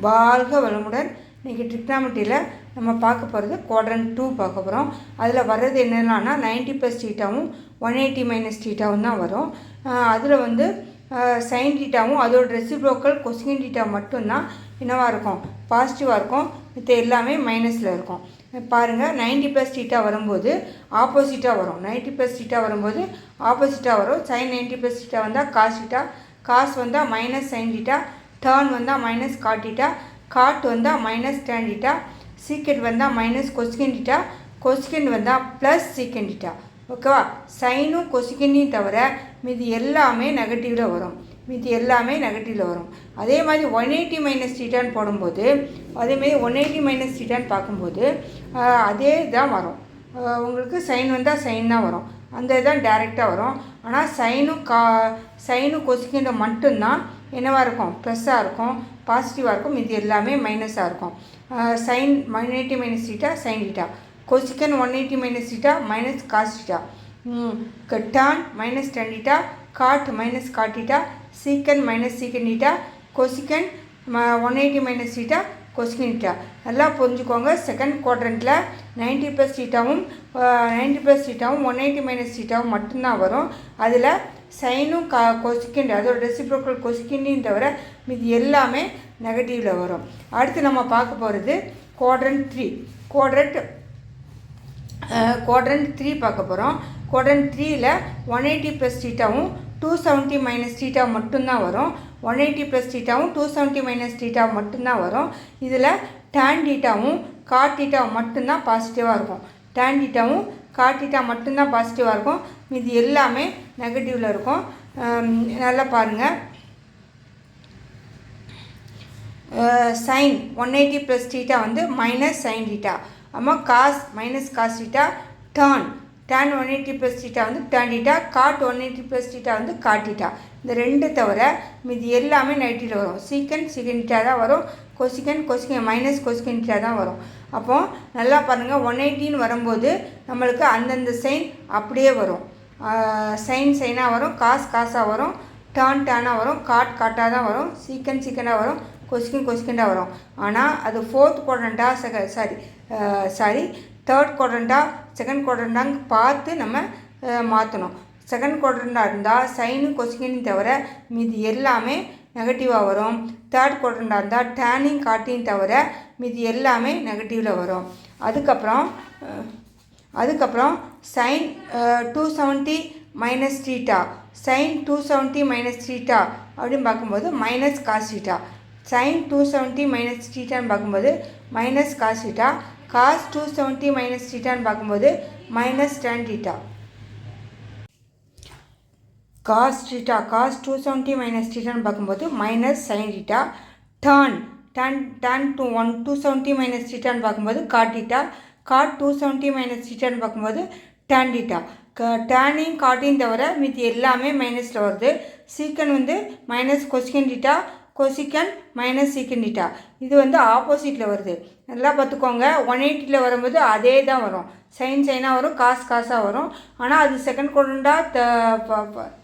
வாழ்க வளமுடன். இன்றைக்கி ட்ரிக்னாமெட்ரியில் நம்ம பார்க்க போகிறது குவாட்ரண்ட் 2 பார்க்க போகிறோம். அதில் வர்றது என்னென்னா 90 + தீட்டாவும் 180 - தீட்டாவும் தான் வரும். அதில் வந்து சைன் தீட்டாவும் அதோட ரெசிப்ரோக்கல் கொசின் தீட்டா மட்டும்தான் என்னவாக இருக்கும், பாசிட்டிவாக இருக்கும். மற்ற எல்லாமே மைனஸில் இருக்கும். பாருங்கள், 90 + தீட்டா வரும்போது ஆப்போசிட்டாக வரும். 90 + தீட்டா வரும்போது ஆப்போசிட்டாக வரும். சைன் 90 + தீட்டா வந்தால் காஸ் தீட்டா, காஸ் வந்தால் மைனஸ் சைன் தீட்டா, டர்ன் வந்தால் மைனஸ் காட் தீட்டா, காட் வந்தால் மைனஸ் டேன் தீட்டா, சீக்கெண்ட் வந்தால் மைனஸ் கொசிகன் தீட்டா, கொசிகன் வந்தால் ப்ளஸ் சீக்கெண்ட் தீட்டா. ஓகேவா? சைனும் கொசிகனையும் தவிர மீதி எல்லாமே நெகட்டிவில் வரும். அதே மாதிரி 180 - தீட்டான்னு போடும்போது, அதேமாதிரி 180 - தீட்டான்னு பார்க்கும்போது அதே தான் வரும். உங்களுக்கு சைன் வந்தால் சைன் தான் வரும். அந்த இதுதான் டைரெக்டாக வரும். ஆனால் சைனும் கொசிகனும் மட்டும்தான் என்னவாக இருக்கும், ப்ளஸ்ஸாக இருக்கும், பாசிட்டிவாக இருக்கும். இது எல்லாமே மைனஸாக இருக்கும். Sine 180 - theta sine theta, cosecant 180 - theta minus cos theta, tan minus tan theta, cot minus cot theta, secant minus secant theta, cosecant 180 - theta cosecant theta. நல்லா புரிஞ்சுக்கோங்க. செகண்ட் குவாட்ரண்ட்டில் 90 + தீட்டாவும் 180 - தீட்டாவும் மட்டும்தான் வரும். அதில் சைனும் கொசிகன் அதோட ரெசிப்ரோக்கல் கொசிகனையும் தவிர மீது எல்லாமே நெகட்டிவில் வரும். அடுத்து நம்ம பார்க்க போகிறது குவாட்ரண்ட் 3. குவாட்ரண்ட் 3 பார்க்க போகிறோம். குவாட்ரண்ட் 3ல் 180 + தீட்டாவும் 270 - தீட்டா மட்டும்தான் வரும். 180 + தீட்டாவும் 270 - தீட்டா மட்டும்தான் வரும். இதில் டேன் தீட்டாவும் காட் தீட்டாவும் மட்டும்தான் பாசிட்டிவாக இருக்கும். டேன் தீட்டாவும் காட் தீட்டா மட்டும்தான் பாசிட்டிவாக இருக்கும். இது எல்லாமே நெகட்டிவில் இருக்கும். நல்லா பாருங்கள். சைன் 180 + தீட்டா வந்து மைனஸ் சைன் தீட்டா. ஆமாம், cos minus cos theta, tan 180 + theta வந்து டேன் தீட்டா, காட் 180 + தீட்டா வந்து காட் தீட்டா. இந்த ரெண்டு தவிர மீதி எல்லாமே நெகட்டிவில் வரும். சீக்கன் தீட்டா தான் வரும். கொசிகன் மைனஸ் கொசிகன் தீட்டா தான் வரும். அப்போது நல்லா பாருங்கள், 180ன்னு வரும்போது நம்மளுக்கு அந்தந்த சைன் அப்படியே வரும். சைனாக வரும், காசாக வரும், டேனாக வரும், காட்டாக தான் வரும், சீக்கனாக வரும், கொசிகண்டாக வரும். ஆனால் அது ஃபோர்த் குவாட்ரண்ட்டா தேர்ட் குவாட்ரண்ட்டா செகண்ட் குவாட்ரண்ட்டாங்க பார்த்து நம்ம மாற்றணும். செகண்ட் குவாட்ரண்ட்டாக இருந்தால் சைனும் கொசிகனையும் தவிர மீதி எல்லாமே நெகட்டிவாக வரும். தேர்ட் குவாட்ரண்ட்டாக இருந்தால் டேனையும் காட்டையும் தவிர மீதி எல்லாமே நெகட்டிவில் வரும். அதுக்கப்புறம் சைன் 270 - தீட்டா, சைன் 270 - தீட்டா அப்படின்னு பார்க்கும்போது மைனஸ் காஸ் தீட்டா. சைன் 270 - தீட்டான்னு பார்க்கும்போது மைனஸ் காஸ் தீட்டா, காஸ் 270 - தீட்டான்னு பார்க்கும்போது மைனஸ் டேன் தீட்டா. காஸ் 270 - தீட்டான்னு பார்க்கும்போது மைனஸ் சைன் தீட்டா. டேன் 270 - தீட்டான்னு பார்க்கும்போது காட் தீட்டா, காட் 270 - தீட்டான்னு பார்க்கும்போது டேன் தீட்டா. டேனையும் காட்டையும் தவிர மீதி எல்லாமே மைனஸில் வருது. சீக்கன் வந்து minus cosecant theta, cosecant minus secant theta. இது வந்து ஆப்போசிட்டில் வருது. நல்லா பார்த்துக்கோங்க. 180ல் வரும்போது அதே தான் வரும். சைனாக வரும், காசாக வரும். ஆனால் அது செகண்ட் குவாட்ரண்ட்டா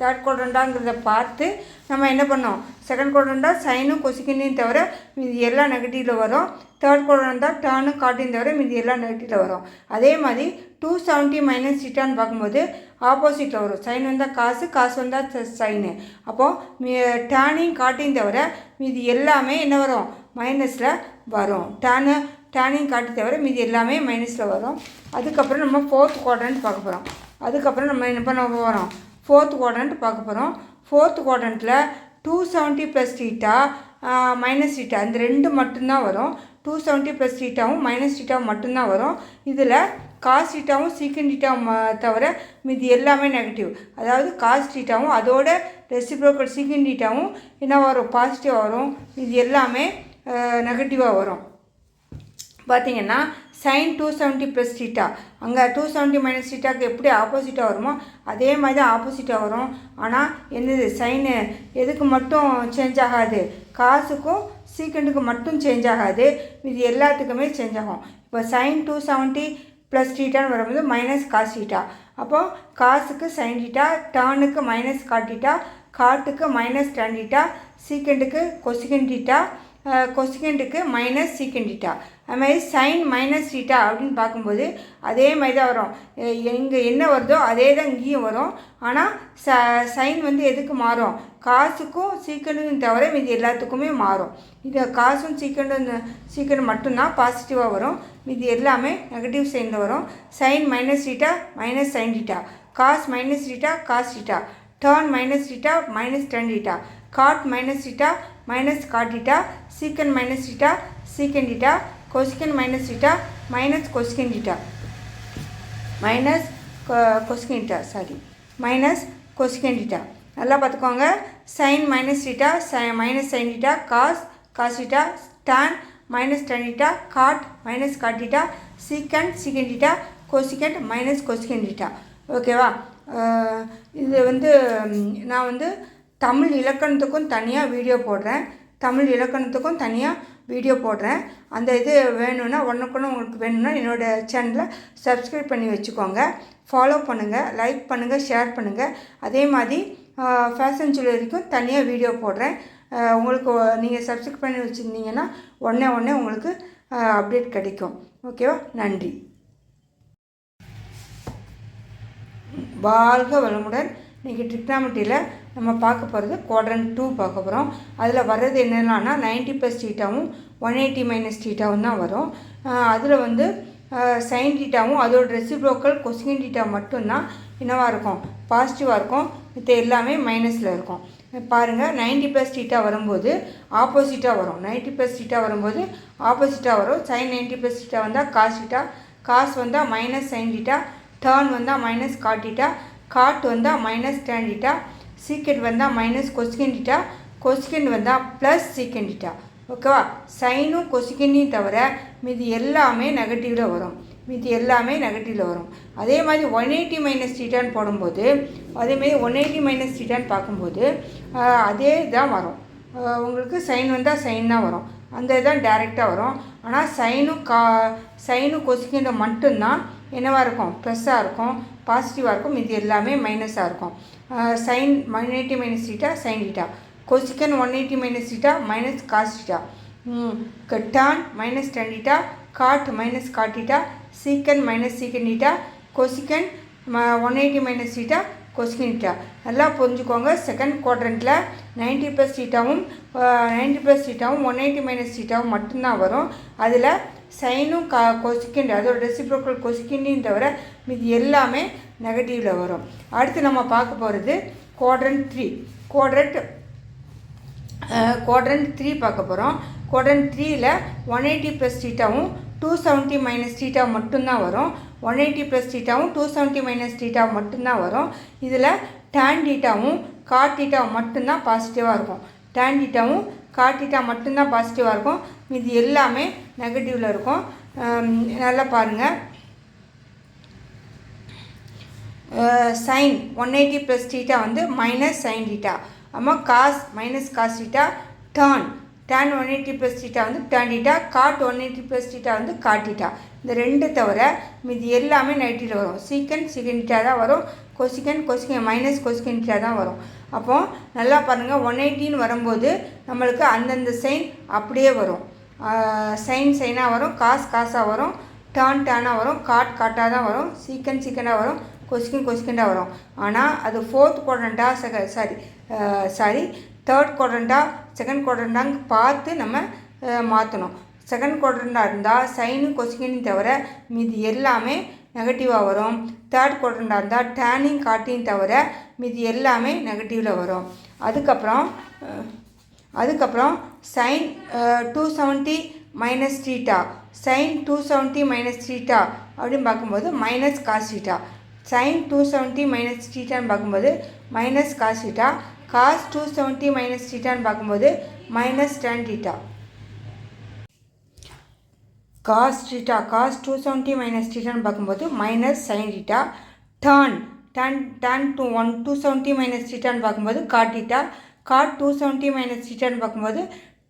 தேர்ட் குவாட்ரண்ட்டாங்கிறத பார்த்து நம்ம என்ன பண்ணோம், செகண்ட் குவாட்ரண்ட்டா சைனும் கொசிகனையும் தவிர மீதி எல்லாம் நெகட்டிவில் வரும். தேர்ட் குவாட்ரண்ட்டா டேனும் காட்டையும் தவிர மீதி எல்லாம் நெகட்டிவில் வரும். அதே மாதிரி 270 - தீட்டான்னு பார்க்கும்போது ஆப்போசிட்டில் வரும். சைன் வந்தால் காசு வந்தால் சைனு. அப்போது டேனையும் காட்டையும் தவிர மீதி எல்லாமே என்ன வரும், மைனஸில் வரும். டேனையும் காட்டி தவிர மீதி எல்லாமே மைனஸில் வரும். அதுக்கப்புறம் நம்ம ஃபோர்த் குவாட்ரண்ட் பார்க்க போகிறோம். ஃபோர்த் குவாட்ரண்ட்டில் 270 + தீட்டா மைனஸ் தீட்டா இந்த ரெண்டு மட்டும்தான் வரும். 270 + தீட்டாவும் மைனஸ் தீட்டாவும் மட்டும்தான் வரும். இதில் காஸ் தீட்டாவும் சீக்கன் தீட்டாவும் தவிர மீதி எல்லாமே நெகட்டிவ். அதாவது காஸ் தீட்டாவும் அதோட ரெசிப்ரோக்கல் சீக்கன் தீட்டாவும் என்ன வரும், பாசிட்டிவாக வரும். இது எல்லாமே நெகட்டிவாக வரும். பார்த்திங்கன்னா சைன் 270 + தீட்டா, அங்கே 270 - தீட்டாவுக்கு எப்படி ஆப்போசிட்டாக வருமோ அதே மாதிரி தான் ஆப்போசிட்டாக வரும். ஆனால் என்னது, சைனு எதுக்கு மட்டும் சேஞ்ச் ஆகாது, காசுக்கும் சீக்கண்டுக்கு மட்டும் சேஞ்ச் ஆகாது, இது எல்லாத்துக்குமே சேஞ்ச் ஆகும். இப்போ சைன் 270 + தீட்டான்னு வரும்போது மைனஸ் காஸ் தீட்டா. அப்போது காசுக்கு சைன் தீட்டா, டேனுக்கு மைனஸ் காட் தீட்டா, காட்டுக்கு மைனஸ் டேன் தீட்டா, சீக்கண்டுக்கு கொசிகன் தீட்டா, கொசிகெண்ட்டுக்கு மைனஸ் சீக்கண்ட் டீட்டா. அது மாதிரி சைன் மைனஸ் டீட்டா அப்படின்னு பார்க்கும்போது அதே மாதிரி தான் வரும். இங்கே என்ன வருதோ அதே தான் இங்கேயும் வரும். ஆனால் சைன் வந்து எதுக்கு மாறும்? காசுக்கும் சீக்கண்டுக்கும் தவிர மீதி எல்லாத்துக்குமே மாறும். இது காசும் சீக்கண்டு மட்டும்தான் பாசிட்டிவாக வரும். மீதி எல்லாமே நெகட்டிவ் சைனில் வரும். Sine minus theta minus sine theta, cos minus theta cos theta, tan minus theta minus tan theta, cot minus theta minus cot theta, secant minus theta secant theta, cosecant minus theta minus cosecant theta minus cosecant theta. நல்லா பார்த்துக்கோங்க. Sine minus theta minus sine theta, cos theta, tan minus tan theta, cot minus cot theta, secant theta, cosecant minus cosecant theta. ஓகேவா? இது வந்து நான் வந்து தமிழ் இலக்கணத்துக்கும் தனியாக video போடுறேன். அந்த இது வேணும்னா உங்களுக்கு வேணும்னா என்னோடய சேனலை சப்ஸ்கிரைப் பண்ணி வச்சுக்கோங்க. ஃபாலோ பண்ணுங்கள், லைக் பண்ணுங்கள், ஷேர் பண்ணுங்கள். அதே மாதிரி ஃபேஷன் ஜுவல்லரிக்கும் தனியாக வீடியோ போடுறேன். உங்களுக்கு நீங்கள் சப்ஸ்கிரைப் பண்ணி வச்சுருந்தீங்கன்னா உடனே உங்களுக்கு அப்டேட் கிடைக்கும். ஓகேவா? நன்றி. வாழ்க வளமுடன். இன்றைக்கி ட்ரிக்னாமெட்ரியில் நம்ம பார்க்க போகிறது குவாட்ரண்ட் 2 பார்க்க போகிறோம். அதில் வர்றது என்னென்னா 90 + டீட்டாவும் 180 - டீட்டாவும் தான் வரும். அதில் வந்து சைன் டீட்டாவும் அதோட ரெசிப்ரோக்கல் கொசிகன் டீட்டா மட்டும்தான் என்னவாக இருக்கும்? பாசிட்டிவாக இருக்கும். இது எல்லாமே மைனஸில் இருக்கும். பாருங்கள், 90 + டீட்டா வரும்போது ஆப்போசிட்டாக வரும். 90 + டீட்டா வரும்போது ஆப்போசிட்டாக வரும். சைன் 90 + டீட்டா வந்தால் காஸ் டீட்டா, காஸ் வந்தால் மைனஸ் சைன் டீட்டா, டர்ன் வந்தால் மைனஸ் காட் டீட்டா, காட் வந்தால் மைனஸ் டேன் டீட்டா, சீக்கண்ட் வந்தால் மைனஸ் கொசிகன் டீட்டா, கொசிகண்ட் வந்தால் ப்ளஸ் சீக்கண்ட் டீட்டா. ஓகேவா? சைனும் கொசிகண்டையும் தவிர மீதி எல்லாமே நெகட்டிவில் வரும். அதே மாதிரி 180 - டீட்டான்னு போடும்போது அதேமாதிரி 180 - டீட்டான்னு பார்க்கும்போது அதே தான் வரும். உங்களுக்கு சைன் வந்தால் சைன் தான் வரும். அந்த இதுதான் டைரெக்டாக வரும். ஆனால் சைனும் கொசிகண்டும் மட்டும்தான் என்னவாக இருக்கும்? ப்ளஸ்ஸாக இருக்கும், பாசிட்டிவாக இருக்கும். மீதி எல்லாமே மைனஸாக இருக்கும். Sine 180 - theta sine theta, cosecant 180 - theta minus cos theta, tan minus tan theta, cot minus cot theta, secant minus secant theta, cosecant 180 - theta cosecant theta. நல்லா புரிஞ்சுக்கோங்க. செகண்ட் குவாட்ரண்ட்டில் 90 + டீட்டாவும் 180 - டீட்டாவும் மட்டும்தான் வரும். அதில் சைனும் கொசிகண்ட் அதோட ரெசிப்ரோக்கல் கொசிகண்டையும் தவிர மீதி எல்லாமே நெகட்டிவில் வரும். அடுத்து நம்ம பார்க்க போகிறது குவாட்ரண்ட் 3. குவாட்ரண்ட் 3 பார்க்க போகிறோம். குவாட்ரண்ட் 3ல் 180 + டீட்டாவும் 270 - டீட்டா மட்டும்தான் வரும். 180 + டீட்டாவும் 270 - டீட்டா மட்டும்தான் வரும். இதில் டான் டீட்டாவும் காட் டீட்டாவும் மட்டும்தான் பாசிட்டிவாக இருக்கும். டான் டீட்டாவும் காட் டீட்டா மட்டும்தான் பாசிட்டிவாக இருக்கும். மீதி எல்லாமே நெகட்டிவில் இருக்கும். நல்லா பாருங்கள். சைன் 180 + டீட்டா வந்து மைனஸ் சைன் டீட்டா. ஆமாம், cos minus cos theta, tan 180 + theta வந்து டான் டீட்டா, காட் 180 + டீட்டா வந்து காட் டீட்டா. இந்த ரெண்டு தவிர மீதி எல்லாமே நெகட்டிவில் வரும். சீக்கண்ட் டீட்டா தான் வரும். கொசிகன் மைனஸ் கொசிகன் டீட்டா தான் வரும். அப்போது நல்லா பாருங்கள், 180ன்னு வரும்போது நம்மளுக்கு அந்தந்த சைன் அப்படியே வரும். சைனாக வரும், காசாக வரும், டானாக வரும், காட்டாக தான் வரும், சீக்கண்டாக வரும், கொசிகண்டாக வரும். ஆனால் அது ஃபோர்த் குவாட்ரண்ட்டாக தேர்ட் குவாட்ரண்ட்டாக செகண்ட் குவாட்ரண்ட்டாங்க பார்த்து நம்ம மாற்றணும். செகண்ட் குவாட்ரண்ட்டாக இருந்தால் சைனும் கொசிகனையும் தவிர மீதி எல்லாமே நெகட்டிவாக வரும். தேர்ட் குவாட்ரண்ட்டாக இருந்தால் டேனிங் காட்டையும் தவிர மீதி எல்லாமே நெகட்டிவில் வரும். அதுக்கப்புறம் சைன் 270 - டீட்டா, சைன் 270 - டீட்டா அப்படின்னு பார்க்கும்போது மைனஸ் காஸ் டீட்டா, சைன் 270 - டீட்டான்னு பார்க்கும்போது மைனஸ் காஸ் டீட்டா, காஸ் 270 - டீட்டான்னு பார்க்கும்போது மைனஸ் டான் டீட்டா. காஸ் 270 - டீட்டான்னு பார்க்கும்போது மைனஸ் சைன் டீட்டா, டான் 270 - டீட்டான்னு பார்க்கும்போது காட் டீட்டா, காட் 270 - டீட்டான்னு பார்க்கும்போது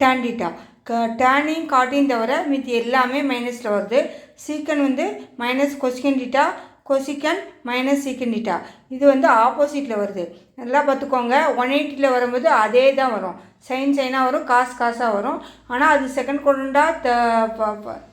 டான் டீட்டா. டேனையும் காட்டையும் தவிர மீதி எல்லாமே மைனஸில் வருது. சீக்கன் வந்து minus cosecant theta, cosecant minus secant theta. இது வந்து ஆப்போசிட்டில் வருது. நல்லா பார்த்துக்கோங்க. 180ல் வரும்போது அதே தான் வரும். சைனாக வரும், காசாக வரும். ஆனால் அது செகண்ட் குவாட்ரண்டா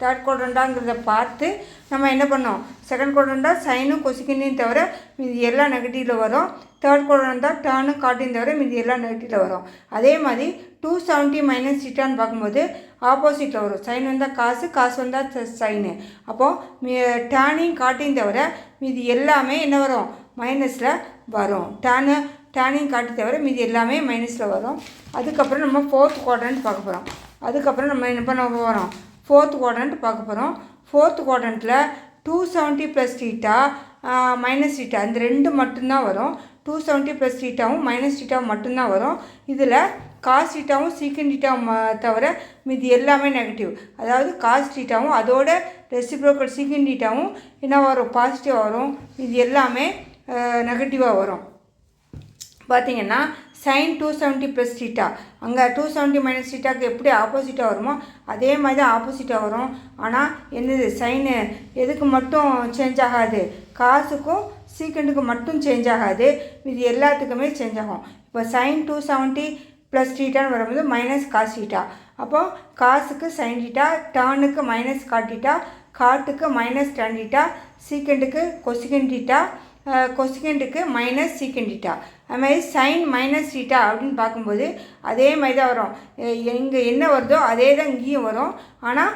தேர்ட் குவாட்ரண்டாங்கிறத பார்த்து நம்ம என்ன பண்ணோம், செகண்ட் குவாட்ரண்டா சைனும் கொசிக்கினையும் தவிர மீதி எல்லா நெகட்டிவில் வரும். தேர்ட் குவாட்ரண்டா டேர்னும் காட்டையும் தவிர மீதி எல்லா நெகட்டிவில் வரும். அதே மாதிரி 270 மைனஸ் தீட்டான்னு பார்க்கும்போது ஆப்போசிட்டில் வரும். சைன் வந்தால் காசு வந்தால் சைனு. அப்போது டேனையும் காட்டையும் தவிர மீதி எல்லாமே என்ன வரும், மைனஸில் வரும். டேனையும் காட்டி தவிர மீதி எல்லாமே மைனஸில் வரும். அதுக்கப்புறம் நம்ம ஃபோர்த் குவாட்ரண்ட் பார்க்க போகிறோம். அதுக்கப்புறம் நம்ம என்ன பண்ண போகிறோம், ஃபோர்த் குவாட்ரண்ட் பார்க்க போகிறோம். ஃபோர்த் குவாட்ரண்ட்டில் 270 ப்ளஸ் தீட்டா மைனஸ் தீட்டா இந்த ரெண்டு மட்டும்தான் வரும். 270 ப்ளஸ் தீட்டாவும் மைனஸ் தீட்டாவும் மட்டும்தான் வரும். இதில் காஸ் தீட்டாவும் சீக்கன் தீட்டாவும் தவிர மீதி எல்லாமே நெகட்டிவ். அதாவது காஸ் தீட்டாவும் அதோட ரெசிப்ரோக்கல் சீக்கன் தீட்டாவும் என்ன வரும், பாசிட்டிவாக வரும். மீதி எல்லாமே நெகட்டிவாக வரும். பார்த்திங்கன்னா சைன் 270 ப்ளஸ் தீட்டா அங்கே 270 மைனஸ் தீட்டாவுக்கு எப்படி ஆப்போசிட்டாக வருமோ அதே மாதிரி தான் ஆப்போசிட்டாக வரும். ஆனால் என்னது, சைனு எதுக்கு மட்டும் சேஞ்ச் ஆகாது, காசுக்கும் சீக்கண்டுக்கு மட்டும் சேஞ்ச் ஆகாது, இது எல்லாத்துக்குமே சேஞ்ச் ஆகும். இப்போ சைன் 270 ப்ளஸ் தீட்டான்னு வரும்போது மைனஸ் காஸ் தீட்டா. அப்போது காசுக்கு சைன் தீட்டா, டேர்னுக்கு மைனஸ் காட் தீட்டா, காட்டுக்கு மைனஸ் டேன் தீட்டா, சீக்கண்டுக்கு கொசிகன் தீட்டா, கொசிகண்டுக்கு மைனஸ் சீக்கன் தீட்டா. அதுமாதிரி சைன் மைனஸ் தீட்டா அப்படின்னு பார்க்கும்போது அதே மாதிரி தான் வரும். இங்கே என்ன வருதோ அதே தான் இங்கேயும் வரும். ஆனால்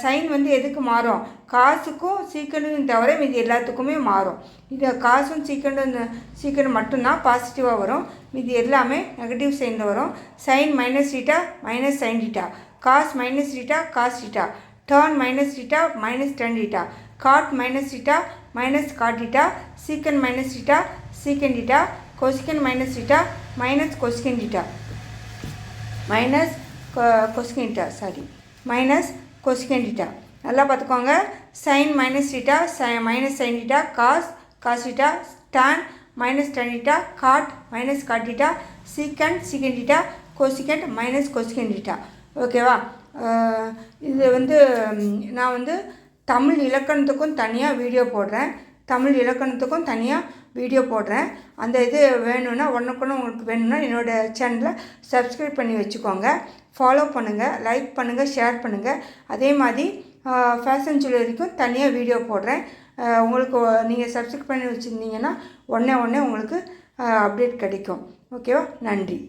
சைன் வந்து எதுக்கு மாறும், காசுக்கும் சீக்கண்டும் தவிர மீதி எல்லாத்துக்குமே மாறும். இது காசும் சீக்கண்டும் மட்டும்தான் பாசிட்டிவாக வரும். மீதி எல்லாமே நெகட்டிவ் சைனில் வரும். Sine minus theta minus sine theta, cos minus theta cos theta, tan minus theta minus tan theta, cot minus theta minus cot theta, secant minus theta secant theta, cosecant minus theta minus cosecant theta, minus cosecant theta. நல்லா பார்த்துக்கோங்க. Sine minus theta minus sine theta, cos theta, tan minus tan theta, cot minus cot theta, secant theta, cosecant minus cosecant theta. ஓகேவா? இது வந்து நான் வந்து தமிழ் இலக்கணத்துக்கும் தனியாக video போடுறேன். அந்த இது வேணும்னா உங்களுக்கு வேணும்னா என்னோடய சேனலை சப்ஸ்கிரைப் பண்ணி வச்சுக்கோங்க. ஃபாலோ பண்ணுங்கள், லைக் பண்ணுங்கள், ஷேர் பண்ணுங்கள். அதே மாதிரி ஃபேஷன் ஜுவல்லரிக்கும் தனியாக வீடியோ போடுறேன். உங்களுக்கு நீங்கள் சப்ஸ்கிரைப் பண்ணி வச்சுருந்தீங்கன்னா உடனே உங்களுக்கு அப்டேட் கிடைக்கும். ஓகேவா? நன்றி.